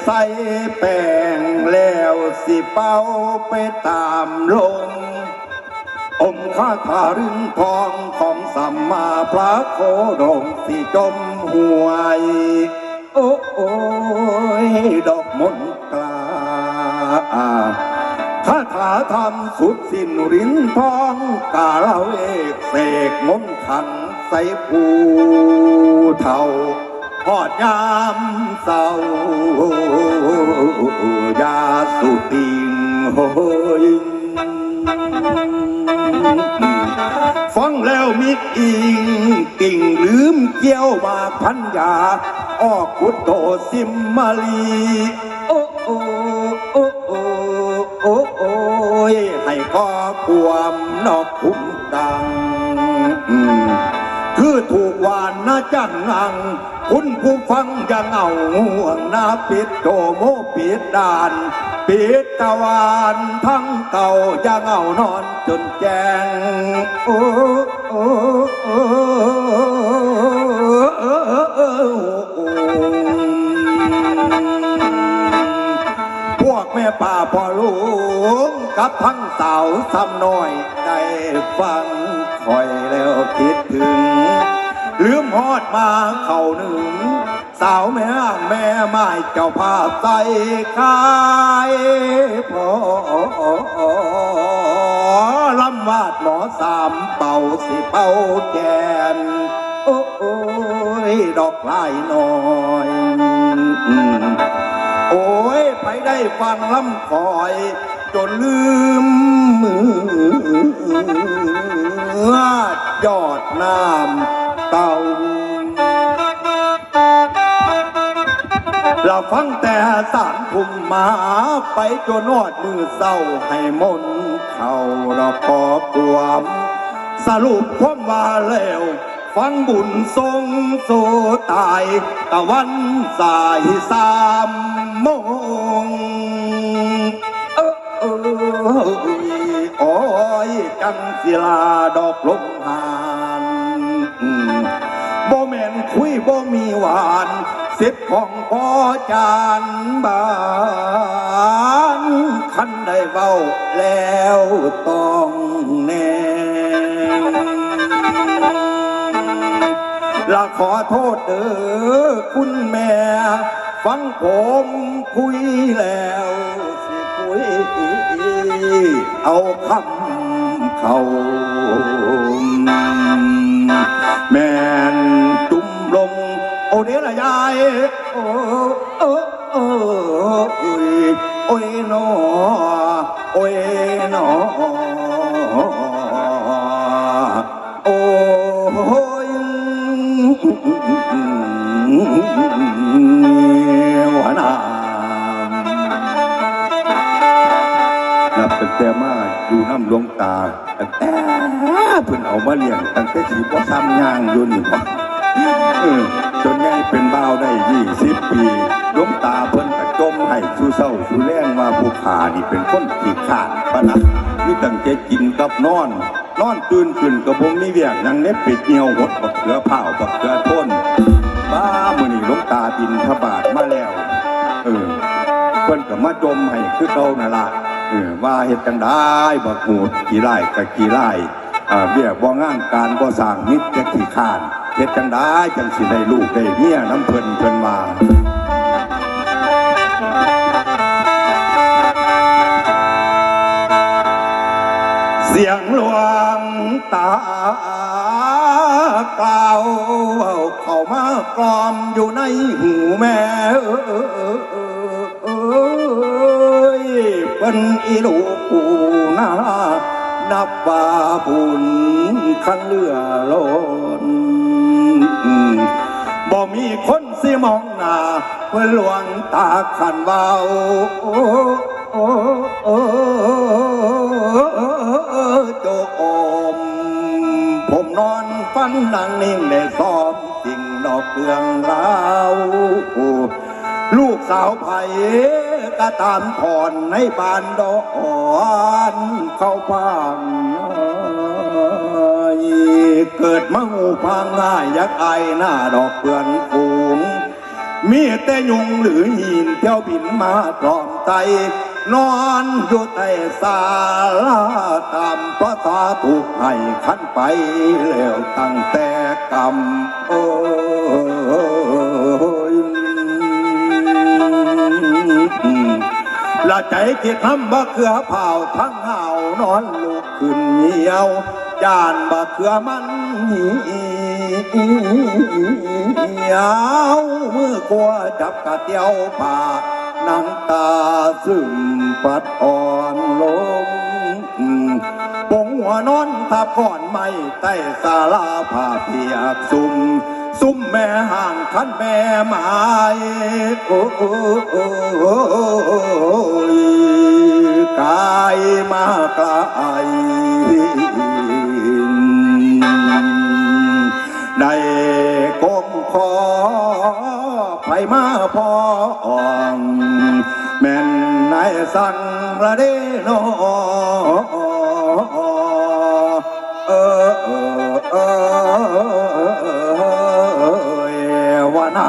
ใส่แป้งแล้วสิเป้าไปตามลมอมคาถารึงทองของสัมมาพระโคดมสิจมห่วยโอ้โอ้ยดอกมณกลาคาถาทำสุดสิ้นรินทองกาลเวกเสกมนต์ขันใส่ผู้เท่าพอดยามเศร้ายาสุติงโหยฟังแล้วมิดอิงติ่งลืมเกี่ยวมาพันยาออกกุตโตสิมมาลีโอ้โอ้โอ้โอ้โอ้โอ้ยให้ข้อความนอกคุ้มดังคือถูกวานนะจังงังคุณผู้ฟังยังเอาห่วงนาปิดโดโมปิดด่านปิดตะวันทั้งเก่ายังเอานอนจนแจ้งโอ้โอ้โอ้พวกแม่ป่าพ่อลุงกับทั้งสาวซ้ำน้อยได้ฟังคอยแล้วคิดถึงลืมฮอดมาเข่าหนึ่งสาวแม่แม่ไม้เจ้าภาพใส่คายพอลำวาดหมอสามเป่าสิเป่าแกนโอ้ยดอกลายน้อยโอ้ยไปได้ฟังลำคอยจนลืมมือยอดน้ำเต่าเราฟังแต่สารคุมมาไปจนนอดมือเศร้าให้มนเขาเราพอปวมสรุปความว่าแล้วฟังบุญทรงโซตายตะวันสาย3 โมงโอ้ยจังศิลาดอกลมหานบ่แม่นคุยบ่มีหวานสิบของพ่อจานบานคันได้เบาแล้วต้องแน่ละขอโทษเด้อคุณแม่ฟังผมคุยแล้วสิคุยเอาคำเขาแม่นจุ่มลงโอเดละยายโอ้โอ้โอ้โอ้ยโอ้ยนอโอ้ยนอโอ้ยหัวหน้านับตั้งแต่มาอยู่น้ำหลวงตาตั้งแต่เพิ่นเอามาเลี้ยงตั้งแต่สีพ่อซ้ำย่างอยู่นี่บ่จนไงเป็นบ่าวได้20 ปีหลวงตาเพิ่นกระจมให้สู้เศร้าสู้แรงว่าผู้ขานี่เป็นคนขี้ขลาดปะนะมีตั้งแต่กินกับนอนตื่นขึ้นกับผมมีเวียงยังเน็บเป็ดเหี่ยวหดบักเขือเผาบักเขือต้นบ้ามื้อนี้หลวงตาบินทบาทมาแล้วเพิ่นก็มาจมให้คือเก่านั่นล่ะว่าเฮ็ดจังได๋บักหูดขี้ไล่กับขี้ไล่เบี้ยบ่งานการบ่สร้างมิตรจะขี้ข้านเฮ็ดจังได๋จังสิได้ลูกได้เมียน้ำเพิ่นมาเสียงหลวงตากล่าวเข้ามากล่อมอยู่ในหูแม่เป็นอีลูกปูนานับว่าบุญคันเลือล้นบ่มีคนสิมองหน้าเพื่อหลวงตาขันเบาโจโอมผมนอนฟันนั่งนิ่งได้ซ้อมสิ่งดอกเกลืองราวลูกสาวไผ่ก็ตามผ่อนในบ้านดอนเข้าพังเกิดมาหูพังง่ายยักไอหน้าดอกเปื่อนฝูง มีแต่ยุงหรือหินเที่ยวบินมาตรอมใจนอนอยู่ใต้ศาลาตามภาษาถูกให้ขันไปแล้วตั้งแต่กำละใจที่ทำบะเขือเผาทั้งเห่านอนลุกขึ้นเหนียวจานบะเขือมันเหี่ยวมือกลัวจับกะเตียวป่าน้ำตาซึมปัดอ่อนลงปงหัวนอนทับก่อนไม่ใต้ศาลาผ้าเปียกซุ่มแม่ห่างคันแม่ไม้โอ้ยกายมากลายได้ก้มคอไผมาพองแม่นนายสั่งระเดโนวนา